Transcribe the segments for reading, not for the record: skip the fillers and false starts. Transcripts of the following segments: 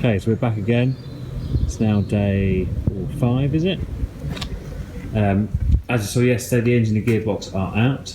Okay, so we're back again. It's now day 5, is it? As you saw yesterday, the engine and the gearbox are out.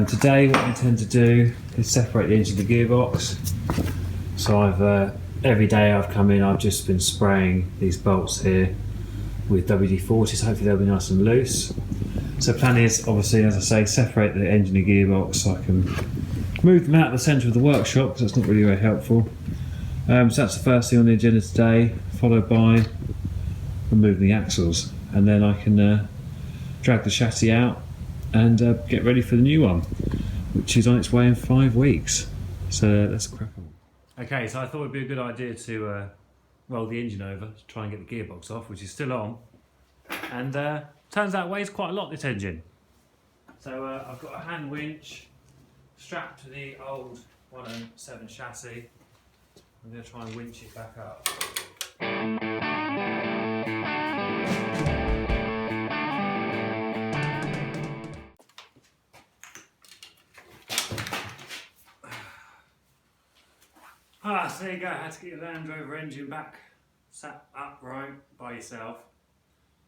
Today what I intend to do is separate the engine and the gearbox. So every day I've come in, I've just been spraying these bolts here with WD-40, so hopefully they'll be nice and loose. So the plan is, obviously, as I say, separate the engine and gearbox so I can move them out of the centre of the workshop, because that's not really very helpful. So that's the first thing on the agenda today, followed by removing the axles, and then I can drag the chassis out and get ready for the new one, which is on its way in 5 weeks. So let's crack on. Okay, so I thought it'd be a good idea to roll the engine over to try and get the gearbox off, which is still on, and turns out it weighs quite a lot, this engine. So I've got a hand winch strapped to the old 107 chassis. I'm going to try and winch it back up. So there you go, I had to get your Land Rover engine back sat upright by yourself.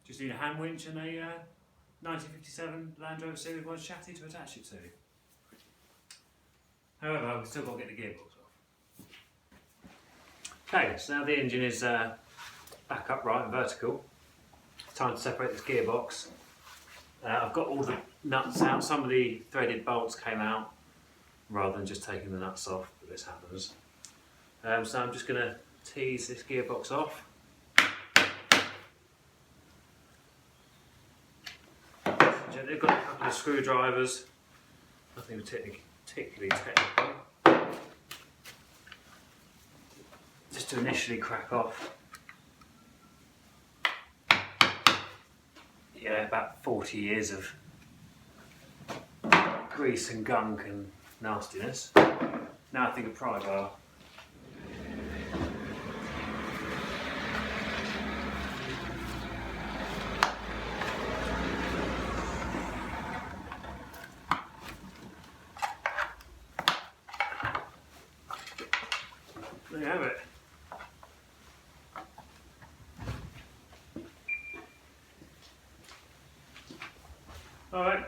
Just need a hand winch and a 1957 Land Rover Series 1 chassis to attach it to. However, we've still got to get the gearbox off. Okay, so now the engine is back upright and vertical. It's time to separate this gearbox. I've got all the nuts out. Some of the threaded bolts came out rather than just taking the nuts off, but this happens. So I'm just going to tease this gearbox off. They've got a couple of screwdrivers, nothing particularly technical. Just to initially crack off, about 40 years of grease and gunk and nastiness. Now I think a pry bar. There you have it. All right.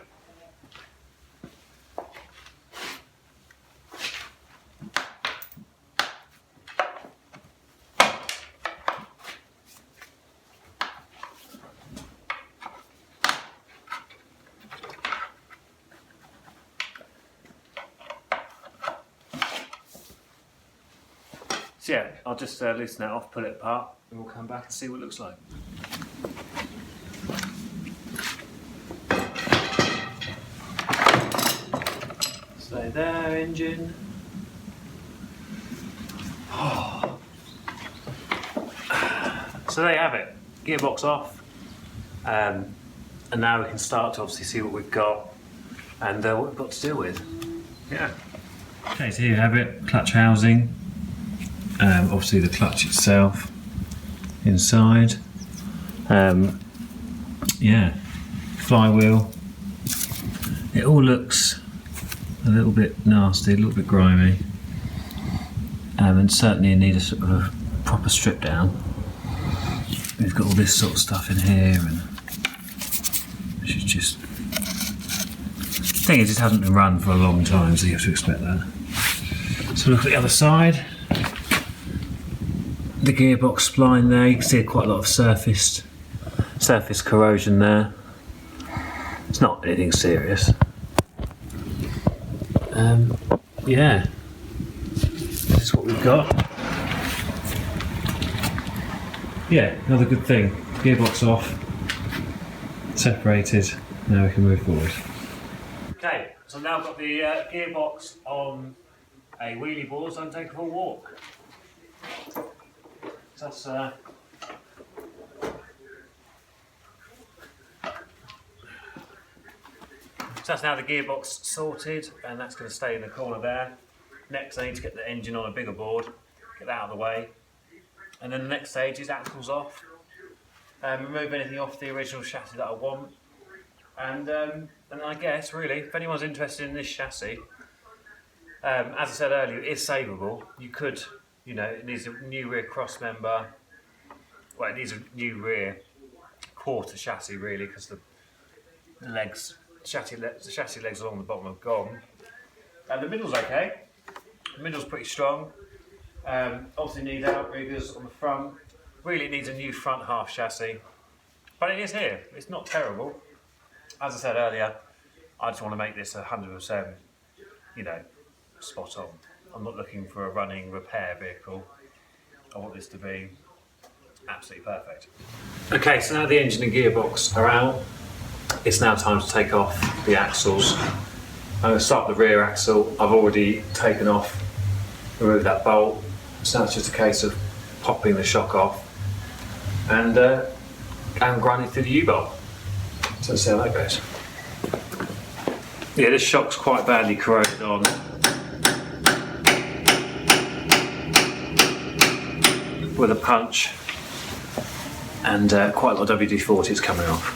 So yeah, I'll just loosen that off, pull it apart, and we'll come back and see what it looks like. Stay there, engine. Oh. So there you have it, gearbox off, and now we can start to obviously see what we've got and what we've got to deal with. Yeah. Okay, so here you have it, clutch housing. Obviously the clutch itself inside. Yeah, flywheel. It all looks a little bit nasty, a little bit grimy, and certainly you need a sort of proper strip down. We've got all this sort of stuff in here, and which is just. The thing is, it hasn't been run for a long time, so you have to expect that. So look at the other side. The gearbox spline there, you can see quite a lot of surface corrosion there. It's not anything serious. Yeah, this is what we've got. Yeah, another good thing. Gearbox off, separated. Now we can move forward. Okay, so now I've got the gearbox on a wheelie board, so I'm taking for a walk. So that's now the gearbox sorted, and that's going to stay in the corner there. Next I need to get the engine on a bigger board, get that out of the way, and then the next stage is axles off, remove anything off the original chassis that I want, and I guess really, if anyone's interested in this chassis, as I said earlier, it is savable. You could you know, it needs a new rear cross member. Well, it needs a new rear quarter chassis really, because the chassis legs along the bottom are gone. And the middle's okay. The middle's pretty strong. Obviously need outriggers on the front. Really needs a new front half chassis. But it is here. It's not terrible. As I said earlier, I just want to make this 100%, you know, spot on. I'm not looking for a running repair vehicle. I want this to be absolutely perfect. Okay, so now the engine and gearbox are out. It's now time to take off the axles. I'm going to start the rear axle. I've already taken off, removed that bolt. So now it's just a case of popping the shock off and grinding through the U-bolt. So let's see how that goes. Yeah, this shock's quite badly corroded on. With a punch, and quite a lot of WD-40s coming off.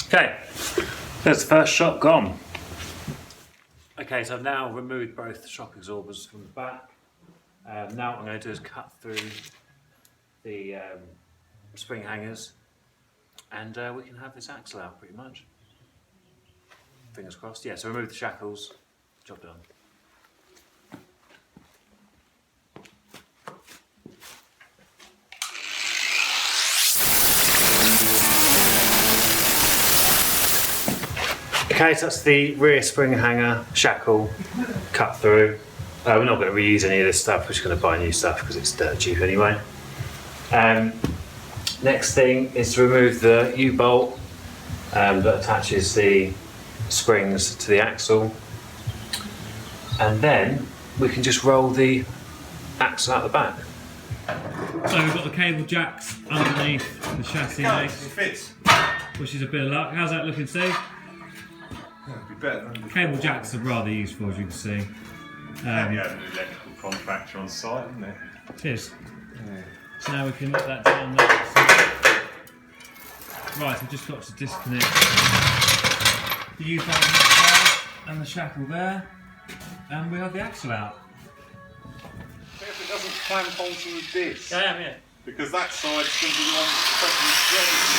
Okay, there's the first shock gone. Okay, so I've now removed both shock absorbers from the back. Now what I'm going to do is cut through the spring hangers, and we can have this axle out pretty much. Fingers crossed. Yeah, so remove the shackles, job done. Okay, so that's the rear spring hanger shackle cut through. We're not going to reuse any of this stuff, we're just going to buy new stuff because it's dirt cheap anyway. Next thing is to remove the U-bolt that attaches the springs to the axle, and then we can just roll the axle out the back. So we've got the cable jacks underneath the chassis base, which is a bit of luck. How's that looking, Steve? It'd be better than cable jacks are rather useful, as you can see. you had an electrical contractor on site, isn't there? Cheers. Yeah. So now we can let that down there. Right, we've just got to disconnect the U-bolt and the shackle there, and we have the axle out. If it doesn't clamp onto the disc. Yeah. Because that side's going to be the one that's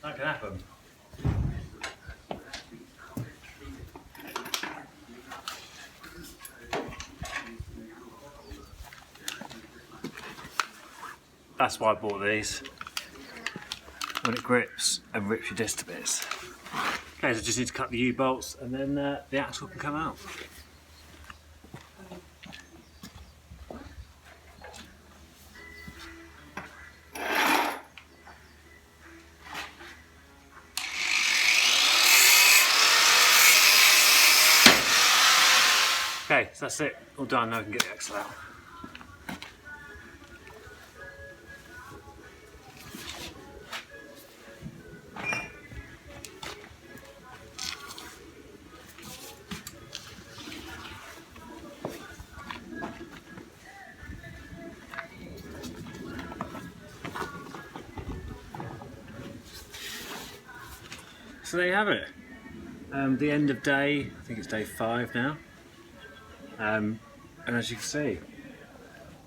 that can happen. That's why I bought these. When it grips and rips your disc to bits. Okay, so I just need to cut the U-bolts and then the axle can come out. Okay, so that's it, all done, now we can get the axle out. So there you have it. The end of day, I think it's day 5 now. And as you can see,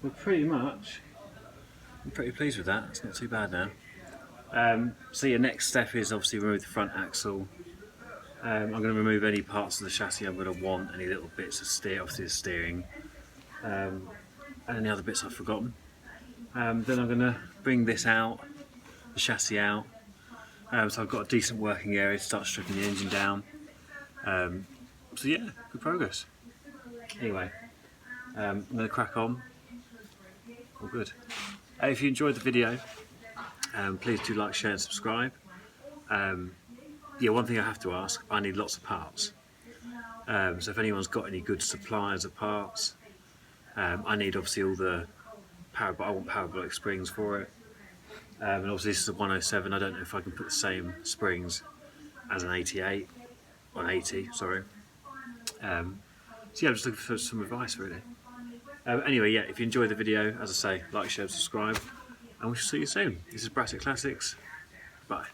I'm pretty pleased with that. It's not too bad now. So your next step is obviously remove the front axle. I'm going to remove any parts of the chassis I'm going to want, any little bits of steer, obviously the steering, and any other bits I've forgotten. Then I'm going to bring this out, the chassis out, So I've got a decent working area to start stripping the engine down. So yeah, good progress. Anyway, I'm going to crack on. All good. If you enjoyed the video, please do like, share and subscribe. Yeah, one thing I have to ask, I need lots of parts. So if anyone's got any good suppliers of parts, I need obviously all the I want parabolic springs for it. And obviously this is a 107, I don't know if I can put the same springs as an 88, or an 80, sorry. So yeah, I'm just looking for some advice really. Anyway, yeah, if you enjoyed the video, as I say, like, share, subscribe, and we shall see you soon. This is Brassic Classics. Bye.